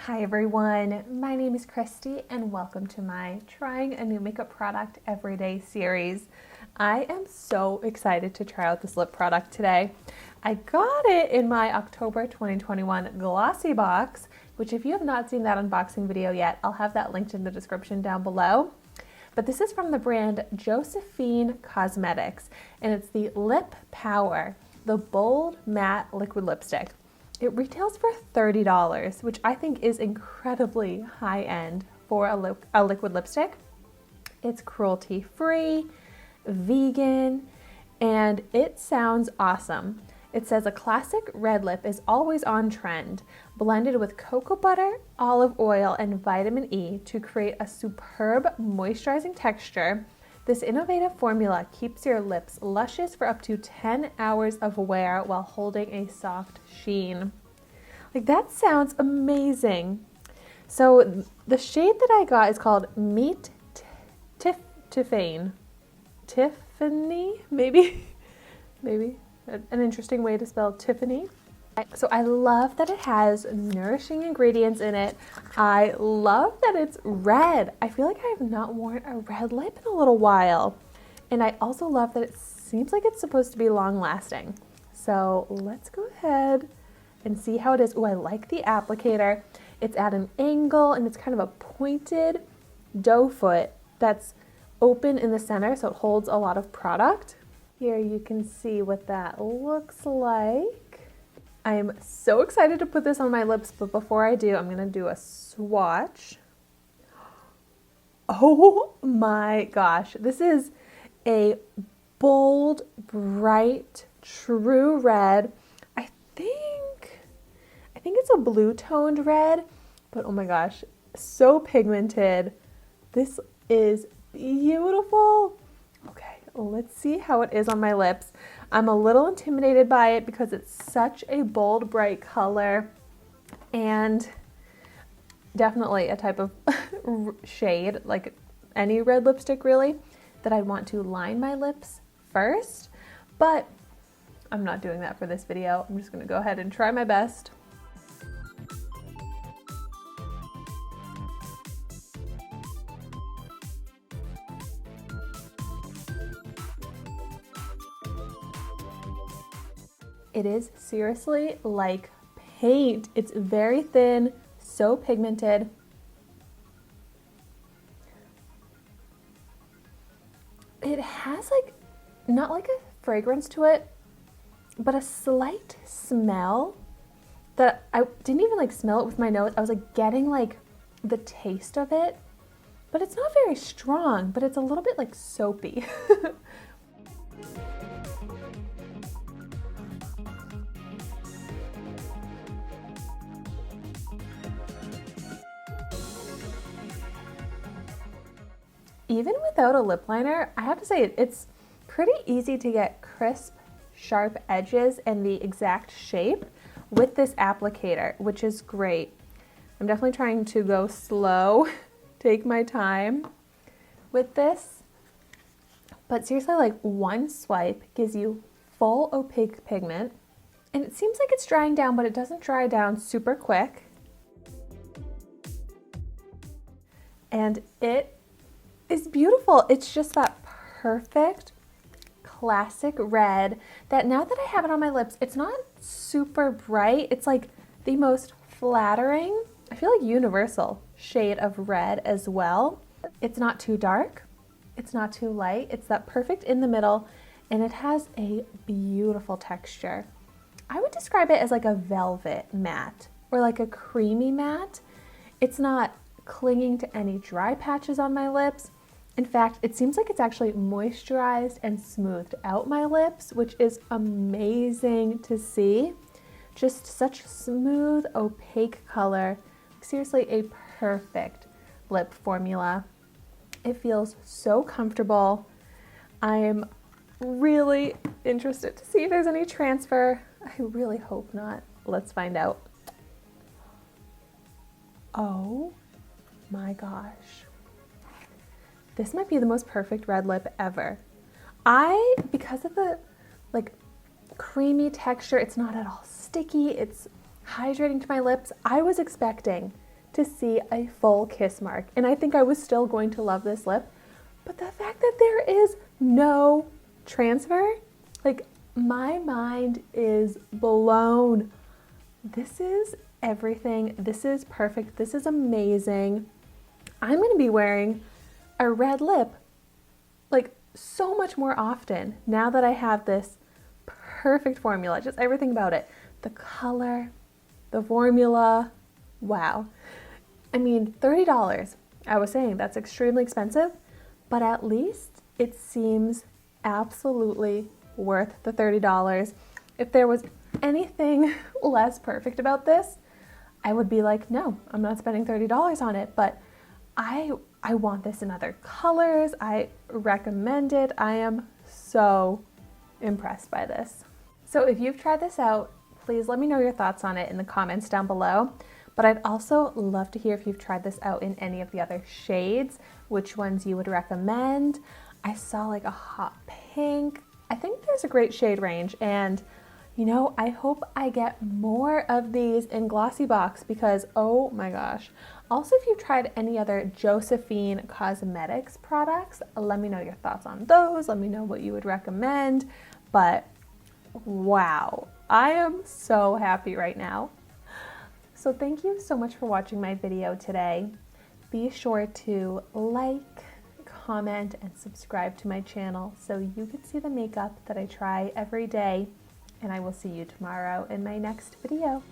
Hi everyone, my name is Christy and welcome to my Trying a New Makeup Product Everyday series. I am so excited to try out this lip product today. I got it in my October 2021 Glossybox, which if you have not seen that unboxing video yet, I'll have that linked in the description down below. But this is from the brand Josephine Cosmetics and it's the Lip Power, the Bold Matte Liquid Lipstick. It retails for $30, which I think is incredibly high-end for a liquid lipstick. It's cruelty-free, vegan, and it sounds awesome. It says a classic red lip is always on trend, blended with cocoa butter, olive oil, and vitamin E to create a superb moisturizing texture. This innovative formula keeps your lips luscious for up to 10 hours of wear while holding a soft sheen. Like, that sounds amazing. So the shade that I got is called Meet Tiphaine. Tiffany, maybe? Maybe an interesting way to spell Tiffany. So I love that it has nourishing ingredients in it. I love that it's red. I feel like I have not worn a red lip in a little while. And I also love that it seems like it's supposed to be long lasting. So let's go ahead and see how it is. Oh, I like the applicator. It's at an angle and it's kind of a pointed doe foot that's open in the center, so it holds a lot of product. Here you can see what that looks like. I am so excited to put this on my lips, but before I do, I'm gonna do a swatch. Oh my gosh, this is a bold, bright, true red. I think it's a blue toned red, but oh my gosh, so pigmented. This is beautiful. Okay, let's see how it is on my lips. I'm a little intimidated by it because it's such a bold, bright color and definitely a type of shade, like any red lipstick really, that I want to line my lips first, but I'm not doing that for this video. I'm just gonna go ahead and try my best. It is seriously like paint. It's very thin, so pigmented. It has like, not like a fragrance to it, but a slight smell that I didn't even like smell it with my nose. I was like getting like the taste of it, but it's not very strong, but it's a little bit like soapy. Even without a lip liner, I have to say it's pretty easy to get crisp, sharp edges and the exact shape with this applicator, which is great. I'm definitely trying to go slow, take my time with this. But seriously, like one swipe gives you full opaque pigment. And it seems like it's drying down, but it doesn't dry down super quick. And it is beautiful. It's just that perfect classic red that now that I have it on my lips, it's not super bright. It's like the most flattering, I feel like universal shade of red as well. It's not too dark. It's not too light. It's that perfect in the middle and it has a beautiful texture. I would describe it as like a velvet matte or like a creamy matte. It's not clinging to any dry patches on my lips. In fact, it seems like it's actually moisturized and smoothed out my lips, which is amazing to see. Just such smooth, opaque color. Seriously, a perfect lip formula. It feels so comfortable. I am really interested to see if there's any transfer. I really hope not. Let's find out. Oh my gosh. This might be the most perfect red lip ever. Because of the like creamy texture, it's not at all sticky, it's hydrating to my lips. I was expecting to see a full kiss mark. And I think I was still going to love this lip. But the fact that there is no transfer, like, my mind is blown. This is everything. This is perfect. This is amazing. I'm going to be wearing a red lip like so much more often now that I have this perfect formula. Just everything about it. The color, the formula. Wow. I mean, $30. I was saying that's extremely expensive, but at least it seems absolutely worth the $30. If there was anything less perfect about this, I would be like, no, I'm not spending $30 on it. But I want this in other colors. I recommend it. I am so impressed by this. So if you've tried this out, please let me know your thoughts on it in the comments down below. But I'd also love to hear if you've tried this out in any of the other shades, which ones you would recommend. I saw like a hot pink. I think there's a great shade range, and you know, I hope I get more of these in Glossybox because, oh my gosh. Also, if you've tried any other Josephine Cosmetics products, let me know your thoughts on those. Let me know what you would recommend. But wow, I am so happy right now. So thank you so much for watching my video today. Be sure to like, comment, and subscribe to my channel so you can see the makeup that I try every day. And I will see you tomorrow in my next video.